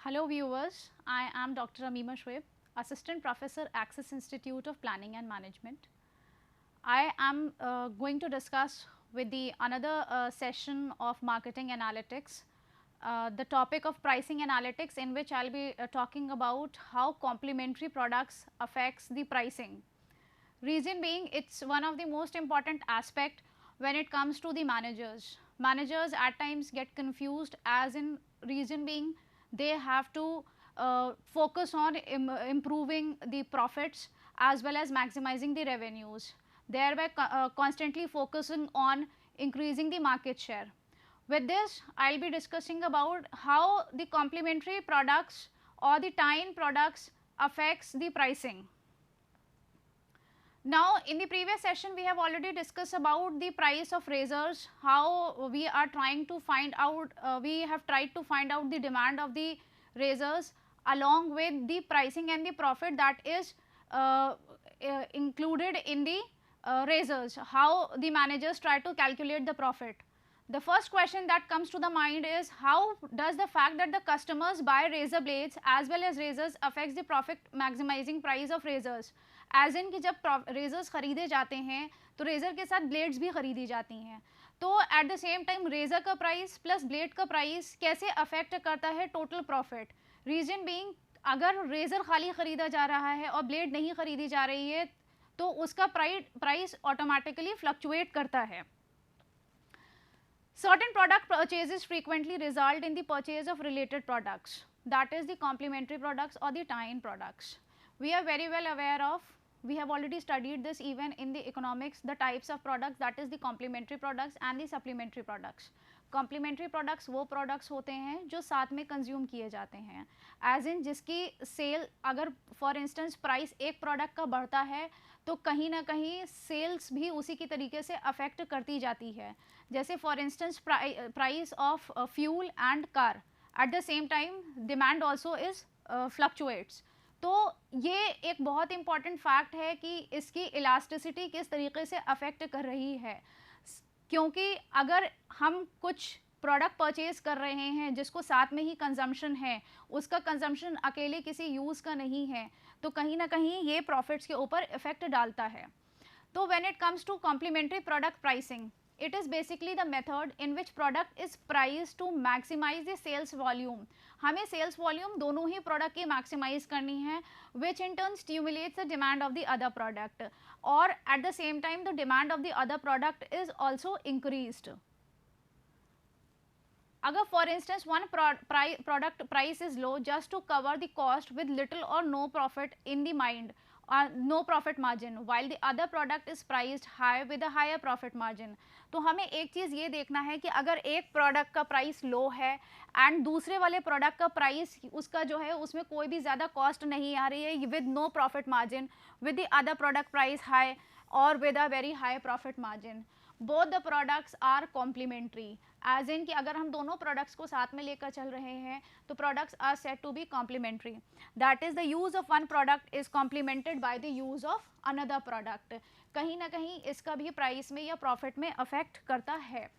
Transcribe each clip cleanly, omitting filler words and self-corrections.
Hello viewers, I am Dr. Ameema Shoaib, Assistant Professor, Axis Institute of Planning and Management. I am going to discuss with the another session of marketing analytics, the topic of pricing analytics, in which I will be talking about how complementary products affects the pricing. Reason being, it's one of the most important aspect when it comes to the managers. Managers at times get confused, as in reason being they have to focus on improving the profits as well as maximizing the revenues, thereby constantly focusing on increasing the market share. With this, I will be discussing about how the complementary products or the tie-in products affects the pricing. Now, in the previous session, we have already discussed about the price of razors, how we are trying to find out, we have tried to find out the demand of the razors along with the pricing and the profit that is included in the razors, how the managers try to calculate the profit. The first question that comes to the mind is, how does the fact that the customers buy razor blades as well as razors affects the profit maximizing price of razors? As in कि जब razor's ख़रीदे जाते हैं तो razor के साथ blades भी ख़रीदी जाती हैं, तो at the same time razor का प्राइस प्लस ब्लेड का प्राइस कैसे अफेक्ट करता है टोटल प्रॉफिट. रीज़न बीइंग, अगर रेज़र खाली ख़रीदा जा रहा है और ब्लेड नहीं ख़रीदी जा रही है तो उसका प्राइस ऑटोमेटिकली फ्लक्चुएट करता है. Certain product purchases frequently result in the purchase of related products, that is the complementary products or the tie-in products. We are very well aware of, we have already studied this even in the economics, the types of products, that is the complementary products and the supplementary products. Complementary products वो products होते हैं जो साथ में consume किए जाते हैं, as in जिसकी sale अगर for instance price एक product का बढ़ता है तो कहीं ना कहीं sales भी उसी की तरीके से affect करती जाती है. जैसे for instance price of fuel and car, at the same time demand also is fluctuates. तो ये एक बहुत इंपॉर्टेंट फैक्ट है कि इसकी इलास्टिसिटी किस तरीके से अफेक्ट कर रही है, क्योंकि अगर हम कुछ प्रोडक्ट परचेज कर रहे हैं जिसको साथ में ही कंजम्पशन है, उसका कंजम्पशन अकेले किसी यूज़ का नहीं है, तो कहीं ना कहीं ये प्रॉफिट्स के ऊपर इफेक्ट डालता है. तो when it comes to complementary product pricing, it is basically the method in which product is priced to maximize the sales volume. हमें sales volume दोनों ही product की maximize करनी है, which in turn stimulates the demand of the other product, or at the same time the demand of the other product is also increased. अगर for instance one product price is low just to cover the cost with little or no profit in the mind, no profit margin, while the other product is priced high with a higher profit margin. तो हमें एक चीज़ ये देखना है कि अगर एक product का प्राइस लो है एंड दूसरे वाले प्रोडक्ट का प्राइस उसका जो है उसमें कोई भी ज़्यादा कॉस्ट नहीं आ रही है with no profit margin, with the other product price high और with a very high profit margin, both the products are complementary, as in कि अगर हम दोनों प्रोडक्ट्स को साथ में लेकर चल रहे हैं तो products are set to be complementary, that is the use of one product is complemented by the use of another product. कहीं ना कहीं इसका भी प्राइस में या प्रॉफिट में अफेक्ट करता है.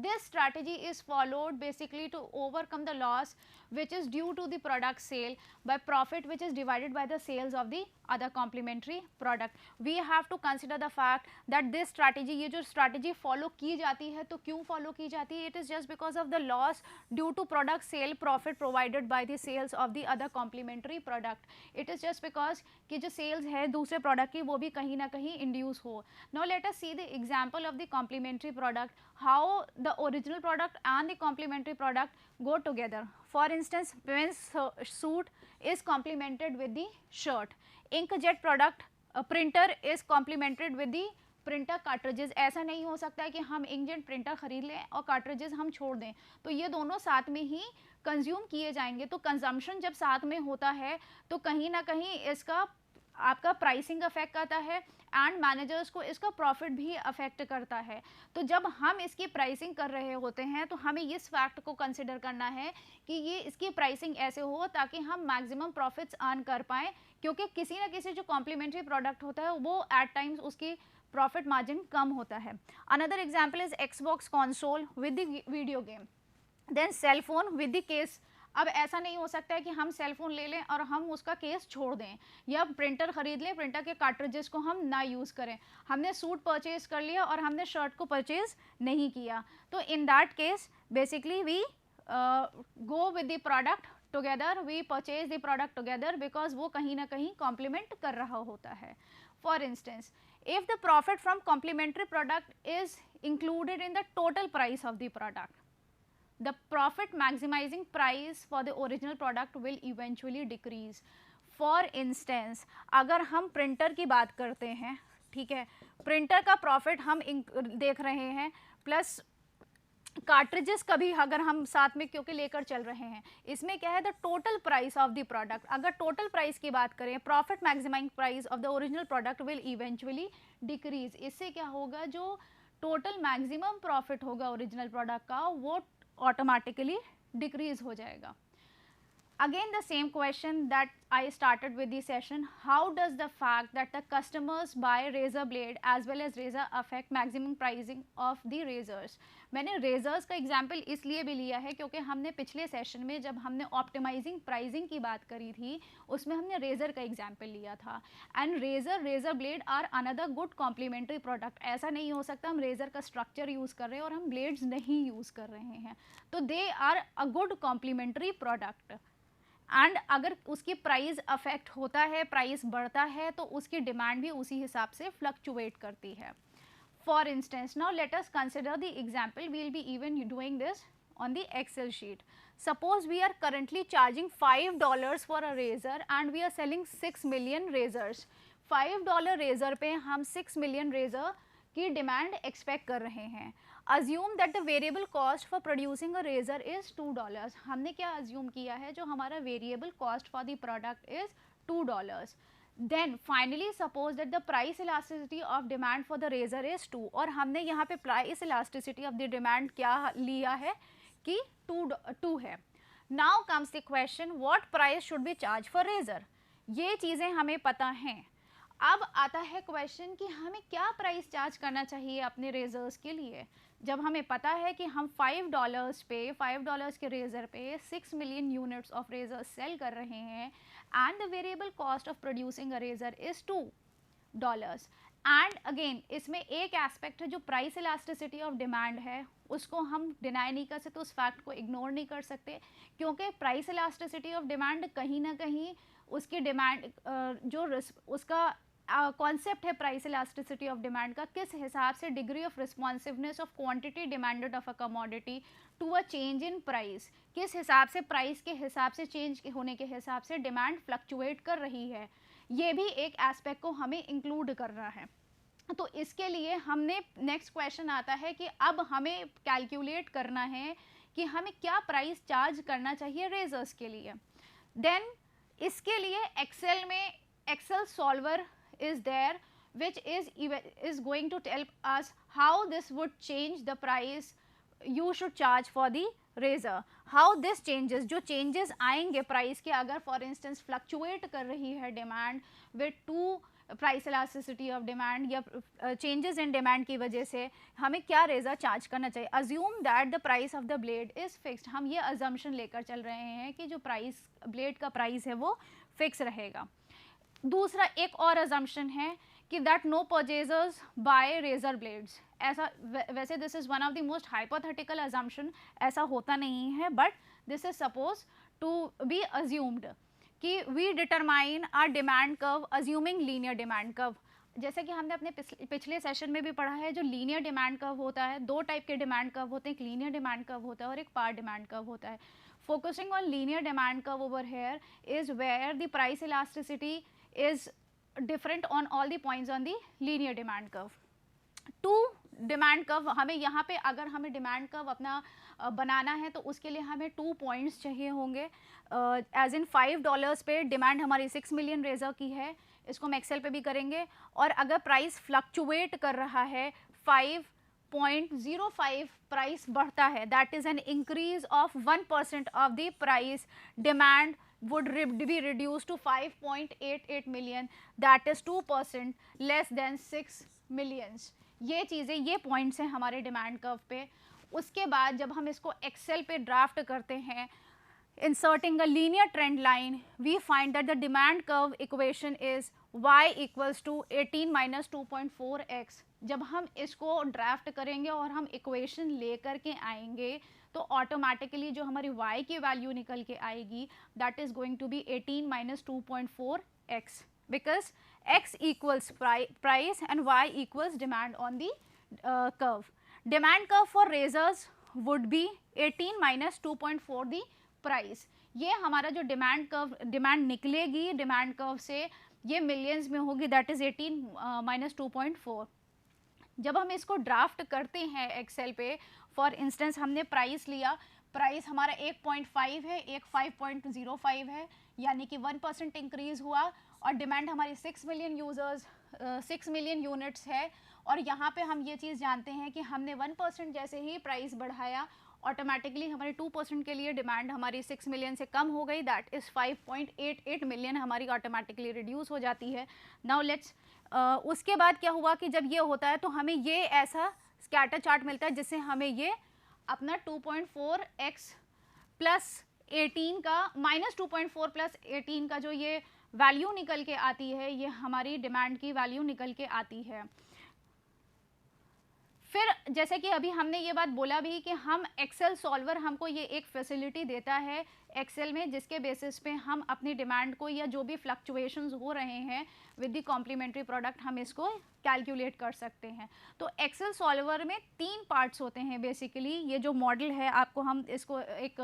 This strategy is followed basically to overcome the loss which is due to the product sale by profit which is divided by the sales of the other complementary product. We have to consider the fact that this strategy, ये जो strategy follow की जाती है तो क्यों follow की जाती है? It is just because of the loss due to product sale profit provided by the sales of the other complementary product. It is just because कि जो sales है दूसरे product की वो भी कहीं ना कहीं induce हो. Now let us see the example of the complementary product, how the original product and the complementary product go together. For instance, men's suit is complemented with the shirt. Inkjet product printer is complemented with the printer cartridges. ऐसा नहीं हो सकता है कि हम inkjet printer खरीद लें और कार्ट्रिजेस हम छोड़ दें, तो ये दोनों साथ में ही कंज्यूम किए जाएंगे. तो कंजम्पशन जब साथ में होता है तो कहीं ना कहीं इसका आपका प्राइसिंग अफेक्ट करता है एंड मैनेजर्स को इसका प्रॉफिट भी अफेक्ट करता है. तो जब हम इसकी प्राइसिंग कर रहे होते हैं तो हमें इस फैक्ट को कंसिडर करना है कि ये इसकी प्राइसिंग ऐसे हो ताकि हम मैक्सिमम प्रॉफिट्स अर्न कर पाएँ, क्योंकि किसी ना किसी जो कॉम्प्लीमेंट्री प्रोडक्ट होता है वो एट टाइम्स उसकी प्रॉफिट मार्जिन कम होता है. Another example is Xbox console with the video game, then cell phone with the case अब ऐसा नहीं हो सकता है कि हम सेल फोन ले लें और हम उसका केस छोड़ दें, या प्रिंटर खरीद लें, प्रिंटर के कार्ट्रिजेस को हम ना यूज़ करें। हमने सूट परचेज कर लिया और हमने शर्ट को परचेज नहीं किया, तो in that case basically we go with the product together, we purchase the product together, because वो कहीं ना कहीं कॉम्प्लीमेंट कर रहा होता है। For instance, if the profit from complementary product is included in the total price of the product, the profit maximizing price for the original product will eventually decrease. For instance, अगर हम printer की बात करते हैं, ठीक है, printer का profit हम देख रहे हैं, प्लस कार्ट्रिजेस कभी अगर हम साथ में क्योंकि लेकर चल रहे हैं, इसमें क्या है, the total price of the product, अगर टोटल प्राइस की बात करें, profit maximizing price of the original product will eventually decrease. इससे क्या होगा, जो टोटल मैक्सिमम प्रॉफिट होगा ओरिजिनल प्रोडक्ट का, वो ऑटोमेटिकली डिक्रीज हो जाएगा। Again the same question that I started with the session, how does the fact that the customers buy razor blade as well as razor affect maximum pricing of the razors? मैंने razors का example इसलिए भी लिया है क्योंकि हमने पिछले session में जब हमने ऑप्टिमाइजिंग प्राइसिंग की बात करी थी, उसमें हमने रेजर का एग्जाम्पल लिया था। And razor blade are another good complementary product. ऐसा नहीं हो सकता हम रेजर का स्ट्रक्चर यूज़ कर रहे हैं और हम ब्लेड्स नहीं यूज़ कर रहे हैं, तो they are a good complementary product. And अगर उसकी प्राइस अफेक्ट होता है, प्राइस बढ़ता है, तो उसकी डिमांड भी उसी हिसाब से फ्लक्चुएट करती है। For instance, now let us consider the example, we will be even doing this on the Excel sheet. Suppose we are currently charging $5 for a razor and we are selling 6 million razors. $5 razor पे हम 6 million razor की demand expect कर रहे हैं। Assume that the variable cost for producing a razor is $2। हमने क्या assume किया है, जो हमारा variable cost for the product is $2। Then finally suppose that the price elasticity of demand for the razor is 2, और हमने यहाँ पे price elasticity of the demand क्या लिया है कि 2 है। Now comes the question, what price should be charge for razor. ये चीज़ें हमें पता हैं। अब आता है क्वेश्चन कि हमें क्या प्राइस चार्ज करना चाहिए अपने रेजर्स के लिए। जब हमें पता है कि हम $5 के रेजर पे 6 million units of razor sell कर रहे हैं, and the variable cost of producing a razor is $2। And again इसमें एक एस्पेक्ट है जो प्राइस इलास्टिसिटी ऑफ डिमांड है, उसको हम डिनाई नहीं कर सकते, उस फैक्ट को इग्नोर नहीं कर सकते, क्योंकि प्राइस इलास्टिसिटी ऑफ डिमांड कहीं ना कहीं उसकी डिमांड जो उसका कॉन्सेप्ट है प्राइस इलास्टिसिटी ऑफ डिमांड का, किस हिसाब से degree of responsiveness of quantity demanded of a commodity to a change in price, किस हिसाब से प्राइस के हिसाब से चेंज होने के हिसाब से डिमांड फ्लक्चुएट कर रही है, ये भी एक एस्पेक्ट को हमें इंक्लूड करना है। तो इसके लिए हमने नेक्स्ट क्वेश्चन आता है कि अब हमें कैलकुलेट करना है कि हमें क्या प्राइस चार्ज करना चाहिए रेजर्स के लिए। देन इसके लिए एक्सेल में Excel solver is there which is going to tell us how this would change the price you should charge for the razor, how this changes, जो changes आएंगे price के, अगर फॉर इंस्टेंस फ्लक्चुएट कर रही है demand with two price elasticity of demand या changes in demand की वजह से हमें क्या रेजर चार्ज करना चाहिए। Assume that the price of the blade is fixed, हम ये अजम्पशन लेकर चल रहे हैं कि जो प्राइस ब्लेड का प्राइस है वो फिक्स रहेगा। दूसरा एक और अजम्पशन है कि that no purchasers buy razor blades. ऐसा वैसे this is one of the most hypothetical assumption, ऐसा होता नहीं है, but this is suppose to be assumed कि we determine our demand curve assuming linear demand curve. जैसे कि हमने अपने पिछले सेशन में भी पढ़ा है, जो लीनियर डिमांड कर्व होता है, दो टाइप के डिमांड कर्व होते हैं, एक लीनियर डिमांड कर्व होता है और एक पार डिमांड कर्व होता है। Focusing on linear demand curve over here is where the price elasticity is different on all the points on the linear demand curve. To demand curve, हमें यहाँ पे अगर हमें डिमांड कर्व अपना बनाना है तो उसके लिए हमें 2 पॉइंट्स चाहिए होंगे। एज इन $5 पे डिमांड हमारी 6 मिलियन रेजर की है, इसको हम एक्सेल पे भी करेंगे, और अगर प्राइस फ्लक्चुएट कर रहा है 5.05 प्राइस बढ़ता है, that is an increase of 1% of the price, demand would be reduced to 5.88 million, that is 2% less than 6 millions। ये चीज़ें, ये पॉइंट्स हैं हमारे डिमांड कर्व पे। उसके बाद जब हम इसको एक्सेल पे ड्राफ्ट करते हैं, inserting a linear trend line, we find that the demand curve equation is y equals to 18 minus 2.4x. जब हम इसको ड्राफ्ट करेंगे और हम इक्वेशन लेकर के आएंगे तो ऑटोमेटिकली जो हमारी y की वैल्यू निकल के आएगी that is going to be 18 minus 2.4x because x equals price and y equals demand on the curve. Demand curve for razors would be 18 minus 2.4 the price. ये हमारा जो डिमांड निकलेगी डिमांड कर्व से ये millions में होगी that is 18 minus 2.4. जब हम इसको ड्राफ्ट करते हैं एक्सेल पे, फॉर इंस्टेंस हमने प्राइस लिया, प्राइस हमारा 1.5 है, एक 5.05 है, यानी कि 1% इंक्रीज हुआ और डिमांड हमारी 6 मिलियन यूजर्स 6 मिलियन यूनिट्स है. और यहाँ पे हम ये चीज़ जानते हैं कि हमने 1% जैसे ही प्राइस बढ़ाया ऑटोमेटिकली हमारी 2% के लिए डिमांड हमारी 6 मिलियन से कम हो गई दैट इज़ 5.88 मिलियन हमारी ऑटोमेटिकली रिड्यूस हो जाती है. नाउ लेट्स उसके बाद क्या हुआ कि जब ये होता है तो हमें ये ऐसा स्कैटर चार्ट मिलता है जिससे हमें ये अपना 2.4x प्लस 18 का माइनस 2.4 प्लस 18 का जो ये वैल्यू निकल के आती है ये हमारी डिमांड की वैल्यू निकल के आती है. फिर जैसे कि अभी हमने ये बात बोला भी कि हम एक्सेल सॉल्वर हमको ये एक फैसिलिटी देता है एक्सेल में जिसके बेसिस पे हम अपनी डिमांड को या जो भी फ्लक्चुएशंस हो रहे हैं विद द कॉम्प्लीमेंट्री प्रोडक्ट हम इसको कैलकुलेट कर सकते हैं. तो एक्सेल सॉल्वर में 3 पार्ट्स होते हैं बेसिकली. ये जो मॉडल है आपको हम इसको एक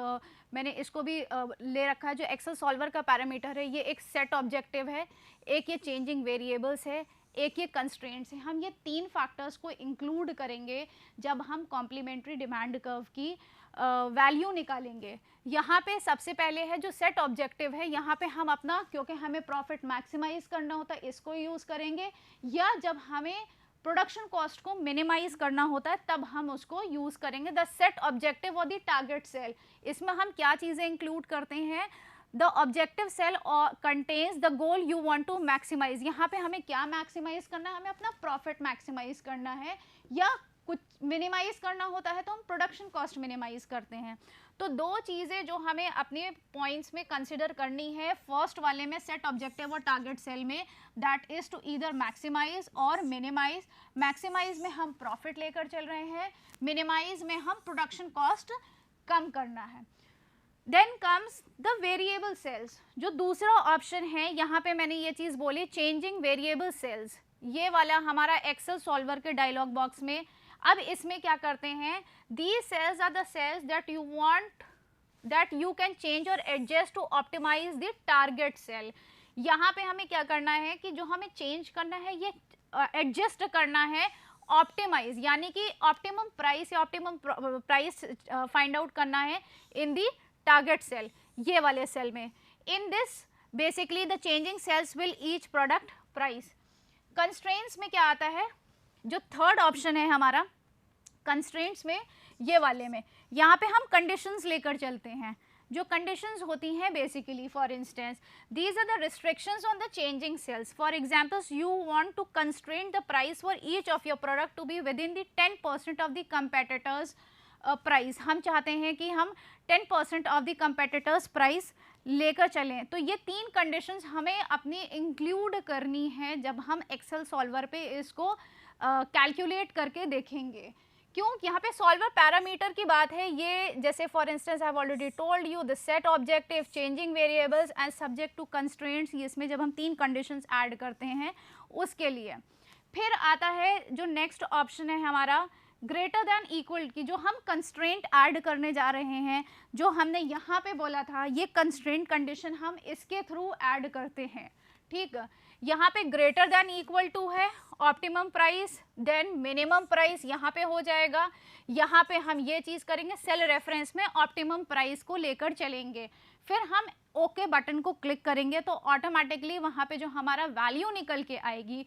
मैंने इसको भी ले रखा है जो एक्सेल सॉल्वर का पैरामीटर है. ये एक सेट ऑब्जेक्टिव है, एक ये चेंजिंग वेरिएबल्स है, एक ये कंस्ट्रेंट्स है. हम ये 3 फैक्टर्स को इंक्लूड करेंगे जब हम कॉम्प्लीमेंट्री डिमांड कर्व की वैल्यू निकालेंगे. यहाँ पे सबसे पहले है जो सेट ऑब्जेक्टिव है, यहाँ पे हम अपना क्योंकि हमें प्रॉफिट मैक्सिमाइज करना होता है इसको यूज़ करेंगे, या जब हमें प्रोडक्शन कॉस्ट को मिनिमाइज करना होता है तब हम उसको यूज़ करेंगे द सेट ऑब्जेक्टिव और द टारगेट सेल. इसमें हम क्या चीज़ें इंक्लूड करते हैं, the objective cell contains the goal you want to maximize. यहाँ पे हमें क्या मैक्सिमाइज करना है, हमें अपना प्रॉफिट मैक्सिमाइज करना है या कुछ मिनिमाइज करना होता है तो हम प्रोडक्शन कॉस्ट मिनिमाइज करते हैं. तो 2 चीज़ें जो हमें अपने पॉइंट्स में कंसिडर करनी है फर्स्ट वाले में सेट ऑब्जेक्टिव और टारगेट सेल में that is to either maximize और मिनिमाइज. मैक्सिमाइज में हम प्रॉफिट लेकर चल रहे हैं, मिनिमाइज में हम प्रोडक्शन कॉस्ट कम करना है. Then comes the variable cells. जो दूसरा ऑप्शन है यहाँ पे मैंने ये चीज़ बोली चेंजिंग वेरिएबल सेल्स, ये वाला हमारा एक्सेल सॉल्वर के डायलॉग बॉक्स में. अब इसमें क्या करते हैं, these cells are the cells that you want that you can change और adjust to optimise the target cell. यहाँ पे हमें क्या करना है कि जो हमें चेंज करना है ये एडजस्ट करना है ऑप्टिमाइज, यानी कि ऑप्टिमम प्राइस या ऑप्टिमम प्राइस फाइंड आउट करना है इन दी टारगेट सेल, ये वाले सेल में. In this basically the changing cells will each product price. Constraints में क्या आता है, जो थर्ड ऑप्शन है हमारा कंस्ट्रेंट्स में, ये वाले में यहाँ पे हम कंडीशंस लेकर चलते हैं. जो कंडीशंस होती हैं basically for instance these are the restrictions on the changing cells. For examples you want to constraint the price for each of your product to be within the 10% of the competitors price. हम चाहते हैं कि हम 10% of the competitors price लेकर चलें. तो ये 3 conditions हमें अपनी इंक्लूड करनी है जब हम एक्सेल सॉल्वर पे इसको कैलकुलेट करके देखेंगे. क्यों, यहाँ पे सॉल्वर पैरामीटर की बात है. ये जैसे for instance I have already told you the set objective, changing variables and subject to constraints. इसमें जब हम 3 कंडीशंस ऐड करते हैं उसके लिए. फिर आता है जो नेक्स्ट ऑप्शन है हमारा ग्रेटर दैन इक्वल की, जो हम कंस्ट्रेंट ऐड करने जा रहे हैं. जो हमने यहाँ पे बोला था ये कंस्ट्रेंट कंडीशन हम इसके थ्रू ऐड करते हैं. ठीक, यहाँ पे ग्रेटर दैन इक्वल टू है optimum price, then minimum price यहाँ पे हो जाएगा. यहाँ पे हम ये चीज़ करेंगे सेल रेफरेंस में ऑप्टिमम प्राइस को लेकर चलेंगे. फिर हम ओके बटन को क्लिक करेंगे तो ऑटोमेटिकली वहाँ पे जो हमारा वैल्यू निकल के आएगी,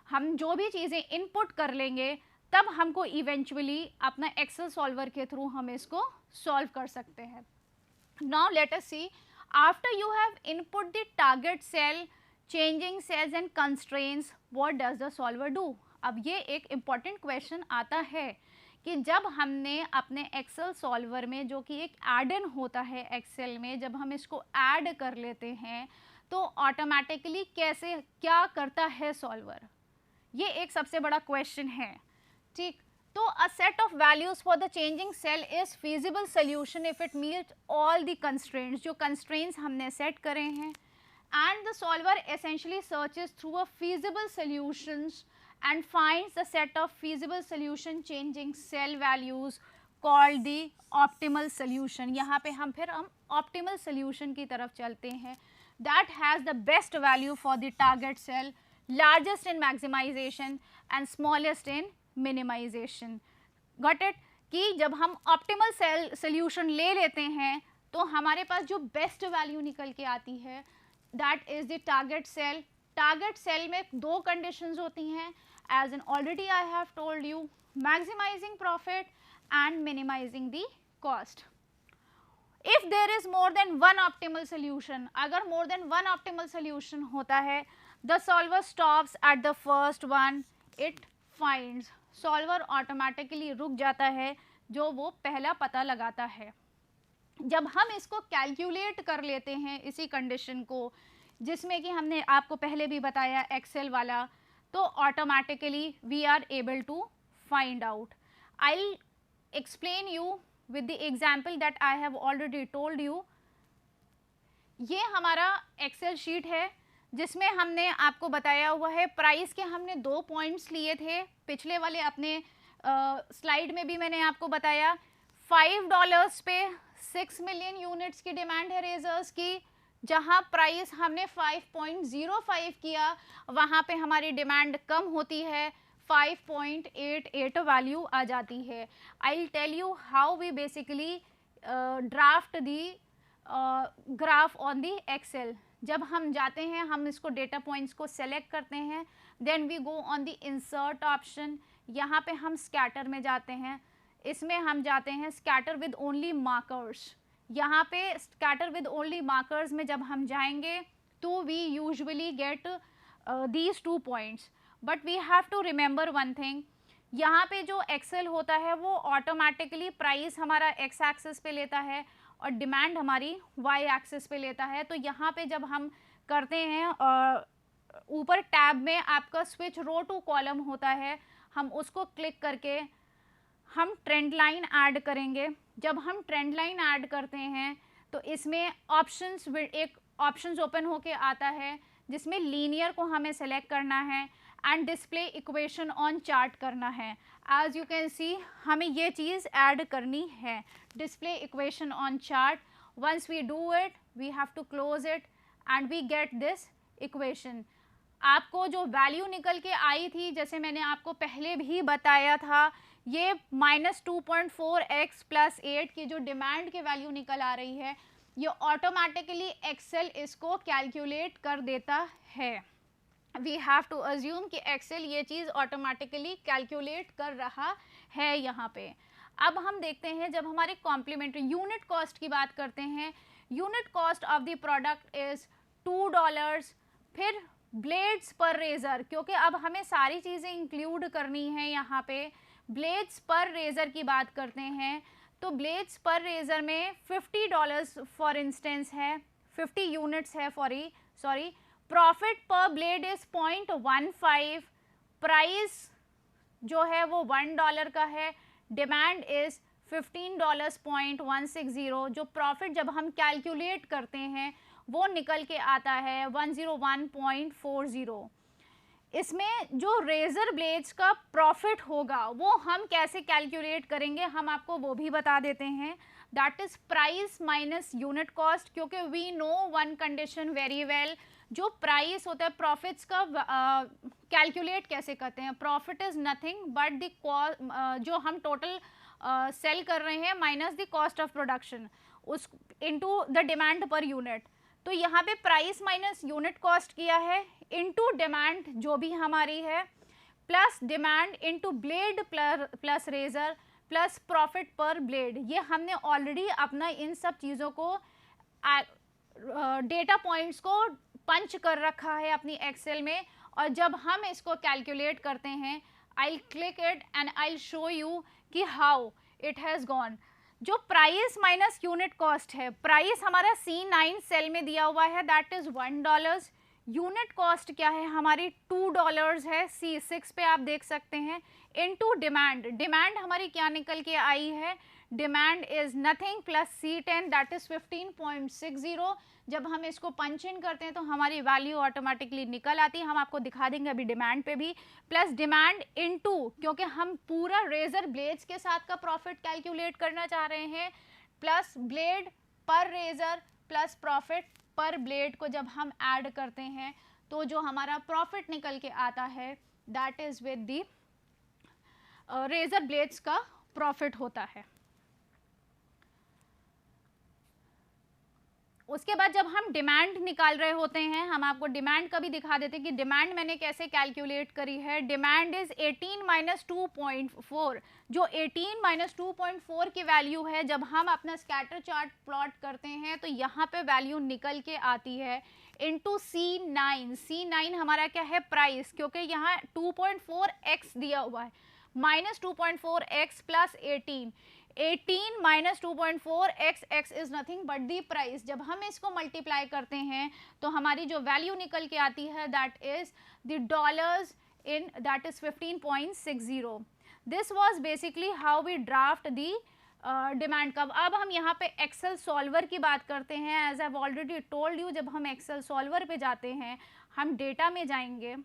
हम जो भी चीज़ें इनपुट कर लेंगे तब हमको इवेंचुअली अपना एक्सेल सॉल्वर के थ्रू हम इसको सॉल्व कर सकते हैं. Now let us see after you have input the target cell, changing cells and constraints, what does the solver do. अब ये एक इम्पॉर्टेंट क्वेश्चन आता है कि जब हमने अपने एक्सेल सॉल्वर में, जो कि एक ऐड इन होता है एक्सेल में, जब हम इसको ऐड कर लेते हैं तो ऑटोमेटिकली कैसे क्या करता है सॉल्वर, ये एक सबसे बड़ा क्वेश्चन है। ठीक, तो a set of values for the changing cell is feasible solution if it meet all the constraints, जो कंस्ट्रेंट्स हमने सेट करे हैं, and the solver essentially searches through a feasible solutions and finds the set of feasible solution changing cell values called the optimal solution। यहाँ पे हम optimal solution की तरफ चलते हैं, that has the best value for the target cell, largest in maximization and smallest in minimization। Got it? कि जब हम optimal cell solution ले लेते हैं तो हमारे पास जो best value निकल के आती है that is the target cell। target cell में दो conditions होती हैं, as in already I have told you, maximizing profit and minimizing the cost। if there is more than one optimal solution, अगर more than one optimal solution होता है, the solver stops at the first one it finds। solver automatically रुक जाता है जो वो पहला पता लगाता है। जब हम इसको कैलकुलेट कर लेते हैं इसी कंडीशन को, जिसमें कि हमने आपको पहले भी बताया एक्सेल वाला, तो automatically we are able to find out. I will explain you with the example that I have already told you. ये हमारा एक्सेल शीट है जिसमें हमने आपको बताया हुआ है प्राइस के हमने 2 पॉइंट्स लिए थे, पिछले वाले अपने स्लाइड में भी मैंने आपको बताया। $5 पे 6 मिलियन यूनिट्स की डिमांड है रेजर्स की, जहां प्राइस हमने 5.05 किया, वहां पे हमारी डिमांड कम होती है, 5.88 वैल्यू आ जाती है। I will tell you how we basically draft the graph on the Excel. जब हम जाते हैं, हम इसको डेटा पॉइंट्स को सेलेक्ट करते हैं, then we go on the insert option, यहाँ पे हम स्कैटर में जाते हैं, इसमें हम जाते हैं स्कैटर विद ओनली मार्कर्स। यहाँ पे स्कैटर विद ओनली मार्कर्स में जब हम जाएंगे तो we usually get these 2 points, but we have to remember one thing, यहाँ पे जो एक्सेल होता है वो ऑटोमेटिकली प्राइस हमारा एक्स एक्सिस पे लेता है और डिमांड हमारी वाई एक्सिस पे लेता है। तो यहाँ पे जब हम करते हैं, ऊपर टैब में आपका स्विच रो टू कॉलम होता है, हम उसको क्लिक करके हम ट्रेंड लाइन ऐड करेंगे। जब हम ट्रेंड लाइन ऐड करते हैं तो इसमें ऑप्शंस, एक ऑप्शंस ओपन होके आता है जिसमें लीनियर को हमें सेलेक्ट करना है and display equation on chart करना है। एज यू कैन सी हमें ये चीज़ ऐड करनी है, display equation on chart. Once we do it we have to close it and we get this equation. आपको जो वैल्यू निकल के आई थी, जैसे मैंने आपको पहले भी बताया था, ये -2.4x + 8 की जो डिमांड की वैल्यू निकल आ रही है, ये ऑटोमेटिकली एक्सेल इसको कैलकुलेट कर देता है। वी हैव टू अज्यूम कि एक्सेल ये चीज़ ऑटोमेटिकली कैलकुलेट कर रहा है यहाँ पे। अब हम देखते हैं, जब हमारे कॉम्प्लीमेंट्री यूनिट कॉस्ट की बात करते हैं, unit cost of the product is $2। फिर ब्लेड्स पर रेज़र, क्योंकि अब हमें सारी चीज़ें इंक्लूड करनी है यहाँ पे, ब्लेड्स पर रेज़र की बात करते हैं तो ब्लेड्स पर रेज़र में $50 फॉर इंस्टेंस है, 50 यूनिट्स है sorry. Profit per blade is 0.15, price जो है वो $1 का है, डिमांड इज़ $15.160। जो प्रॉफिट जब हम कैलकुलेट करते हैं वो निकल के आता है 101.40। इसमें जो रेज़र ब्लेड्स का प्रॉफिट होगा वो हम कैसे कैलकुलेट करेंगे, हम आपको वो भी बता देते हैं। That is price minus unit cost, क्योंकि we know one condition very well, जो प्राइस होता है प्रॉफिट्स का कैलकुलेट कैसे करते हैं। Profit is nothing but the cost, जो हम टोटल सेल कर रहे हैं minus the cost of production, उस into the demand per unit. तो यहाँ पे प्राइस माइनस यूनिट कॉस्ट किया है इनटू डिमांड जो भी हमारी है, plus demand into blade plus razor plus profit per blade. ये हमने ऑलरेडी अपना इन सब चीज़ों को डेटा पॉइंट्स को पंच कर रखा है अपनी एक्सेल में, और जब हम इसको कैलकुलेट करते हैं I'll click it and I'll show you कि how it has gone. जो प्राइस माइनस यूनिट कॉस्ट है, प्राइस हमारा C9 सेल में दिया हुआ है, दैट इज $1. यूनिट कॉस्ट क्या है हमारी $2 है, C6 पे आप देख सकते हैं, इनटू डिमांड. डिमांड हमारी क्या निकल के आई है, demand is nothing plus C10 that is 15.60. जब हम इसको पंच इन करते हैं तो हमारी वैल्यू ऑटोमेटिकली निकल आती है, हम आपको दिखा देंगे अभी डिमांड पे भी, प्लस डिमांड इनटू, क्योंकि हम पूरा रेजर ब्लेड्स के साथ का प्रॉफिट कैलकुलेट करना चाह रहे हैं, प्लस ब्लेड पर razor plus profit per blade को जब हम ऐड करते हैं तो जो हमारा प्रॉफिट निकल के आता है that is with the razor blades का प्रॉफिट होता है. उसके बाद जब हम डिमांड निकाल रहे होते हैं, हम आपको डिमांड का भी दिखा देते हैं कि डिमांड मैंने कैसे कैलकुलेट करी है. Demand is 18 minus 2.4. जो 18 माइनस 2.4 की वैल्यू है, जब हम अपना स्कैटर चार्ट प्लॉट करते हैं तो यहाँ पे वैल्यू निकल के आती है इनटू C9. C9 हमारा क्या है, प्राइस, क्योंकि यहाँ 2.4x दिया हुआ है, minus 2.4x plus 18 minus 2.4x, x is nothing but the price. जब हम इसको मल्टीप्लाई करते हैं तो हमारी जो वैल्यू निकल के आती है that is the dollars in, that is 15.60. This was basically how we draft the demand curve. अब हम यहाँ पे एक्सेल सॉल्वर की बात करते हैं. As I already told you, जब हम एक्सेल सॉल्वर पे जाते हैं, हम डेटा में जाएंगे,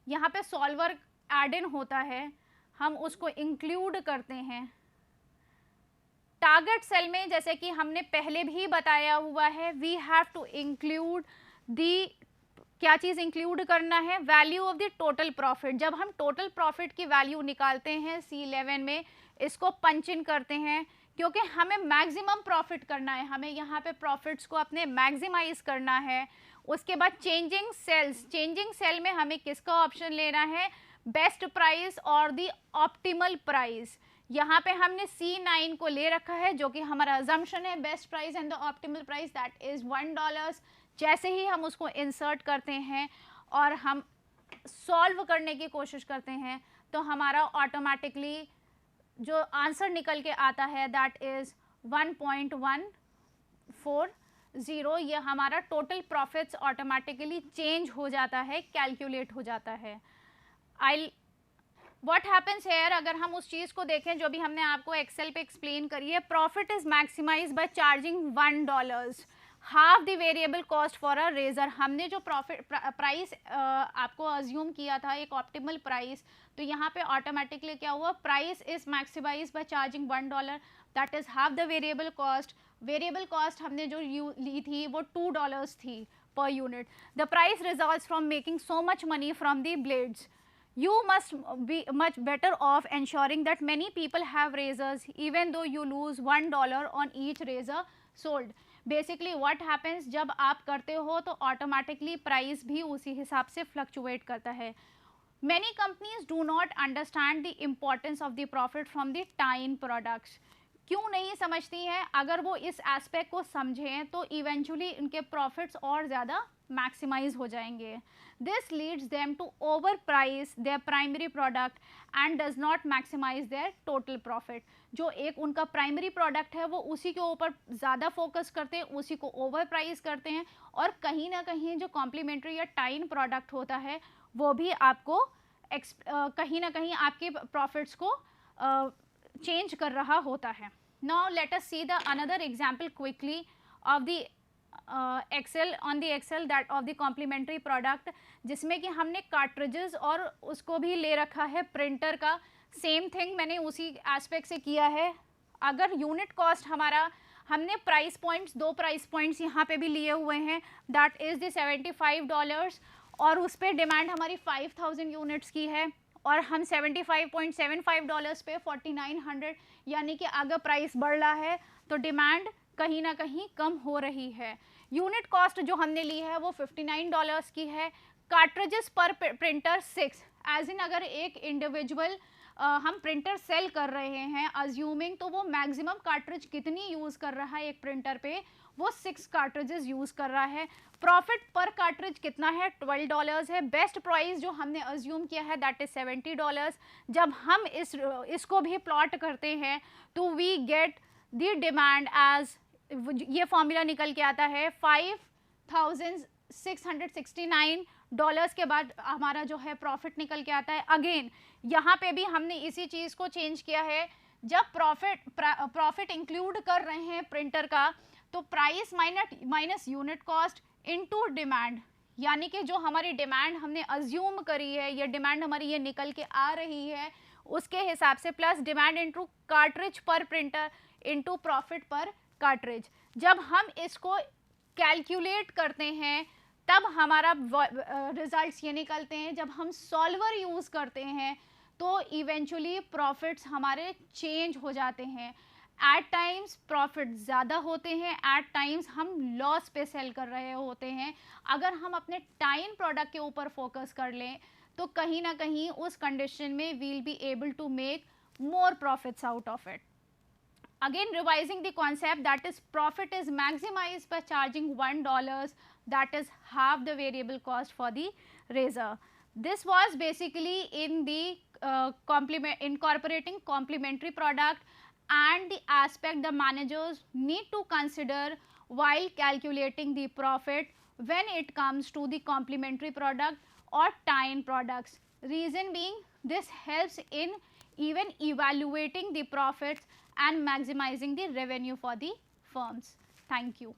यहाँ पे सॉल्वर एड इन होता है, हम उसको इंक्लूड करते हैं टारगेट सेल में. जैसे कि हमने पहले भी बताया हुआ है, we have to include the, क्या चीज़ इंक्लूड करना है, value of the total profit. जब हम टोटल प्रॉफिट की वैल्यू निकालते हैं C11 में, इसको पंच इन करते हैं, क्योंकि हमें मैक्सिमम प्रॉफिट करना है, हमें यहाँ पे प्रॉफिट्स को अपने मैक्सिमाइज करना है. उसके बाद चेंजिंग सेल्स, चेंजिंग सेल में हमें किसका ऑप्शन लेना है, बेस्ट प्राइस और दी ऑप्टिमल प्राइस. यहाँ पे हमने C9 को ले रखा है, जो कि हमारा अजम्पशन है, best price and the optimal price that is $1. जैसे ही हम उसको इंसर्ट करते हैं और हम सॉल्व करने की कोशिश करते हैं तो हमारा ऑटोमेटिकली जो आंसर निकल के आता है दैट इज 1.140. ये हमारा टोटल प्रॉफिट्स ऑटोमेटिकली चेंज हो जाता है, कैलकुलेट हो जाता है. व्हाट हैपन्स हेयर, अगर हम उस चीज़ को देखें जो भी हमने आपको एक्सेल पे एक्सप्लेन करी है, profit is maximize by charging $1, half the variable cost for a razor. हमने जो प्रॉफिट प्राइस आपको अज्यूम किया था एक ऑप्टिमल प्राइस, तो यहाँ पे ऑटोमेटिकली क्या हुआ, price is maximize by charging $1, that is half the variable cost. Variable cost हमने जो ली थी वो $2 थी per unit. The price results from making so much money from the blades. You must be much better off ensuring that many people have razors even though you lose $1 on each razor sold. Basically what happens, जब आप करते हो तो automatically price भी उसी हिसाब से fluctuate करता है. Many companies do not understand the importance of the profit from the tying products. क्यों नहीं समझती हैं? अगर वो इस एस्पेक्ट को समझें तो इवेंचुअली इनके प्रॉफिट्स और ज़्यादा मैक्सिमाइज हो जाएंगे. This leads them to over price their primary product and does not maximize their total profit. जो एक उनका प्राइमरी प्रोडक्ट है वो उसी के ऊपर ज़्यादा फोकस करते हैं, उसी को ओवर प्राइस करते हैं, और कहीं ना कहीं जो कॉम्प्लीमेंट्री या टाइन प्रोडक्ट होता है वो भी आपको कहीं ना कहीं आपके प्रॉफिट्स को चेंज कर रहा होता है. Now let us see the another example quickly of the Excel, on the Excel that of the complementary product, जिसमें कि हमने कार्ट्रिजेस और उसको भी ले रखा है प्रिंटर का. सेम थिंग मैंने उसी एस्पेक्ट से किया है. अगर यूनिट कॉस्ट हमारा, हमने प्राइस पॉइंट्स, 2 प्राइस पॉइंट्स यहाँ पे भी लिए हुए हैं, दैट इज़ द $75, और उस पर डिमांड हमारी 5000 यूनिट्स की है, और हम $75.75 पे 4900, यानी कि अगर प्राइस बढ़ रहा है तो डिमांड कहीं ना कहीं कम हो रही है. यूनिट कॉस्ट जो हमने ली है वो $59 की है. कार्ट्रिजेस पर प्रिंटर 6, एज इन अगर एक इंडिविजुअल हम प्रिंटर सेल कर रहे हैं अज्यूमिंग, तो वो मैक्सिमम कार्ट्रिज कितनी यूज़ कर रहा है एक प्रिंटर पे, वो 6 कार्ट्रिजेस यूज़ कर रहा है। प्रॉफिट पर कार्ट्रिज कितना है, $12 है। बेस्ट प्राइस जो हमने अज्यूम किया है दैट इज $70। जब हम इसको भी प्लॉट करते हैं तो we get the demand as, ये फॉर्मूला निकल के आता है $5,669 के बाद हमारा जो है प्रॉफिट निकल के आता है। अगेन यहाँ पे भी हमने इसी चीज़ को चेंज किया है, जब प्रॉफिट इंक्लूड कर रहे हैं प्रिंटर का तो price minus unit cost into demand, यानी कि जो हमारी डिमांड हमने अज्यूम करी है, ये डिमांड हमारी ये निकल के आ रही है उसके हिसाब से, प्लस डिमांड इनटू कार्ट्रिज पर प्रिंटर इनटू प्रॉफिट पर कार्ट्रिज। जब हम इसको कैलकुलेट करते हैं तब हमारा रिजल्ट्स ये निकलते हैं। जब हम सॉल्वर यूज़ करते हैं तो इवेंचुअली प्रॉफिट्स हमारे चेंज हो जाते हैं। एट टाइम्स प्रॉफिट ज़्यादा होते हैं, एट टाइम्स हम लॉस पे सेल कर रहे होते हैं। अगर हम अपने टाइम प्रोडक्ट के ऊपर फोकस कर लें तो कहीं ना कहीं उस कंडीशन में will be able to make more profits out of it. Again revising the concept, that is profit is maximized by charging $1, that is half the variable cost for the razor. This was basically in the incorporating complementary product and the aspect the managers need to consider while calculating the profit when it comes to the complementary product or tie-in products. Reason being, this helps in even evaluating the profits and maximizing the revenue for the firms. Thank you.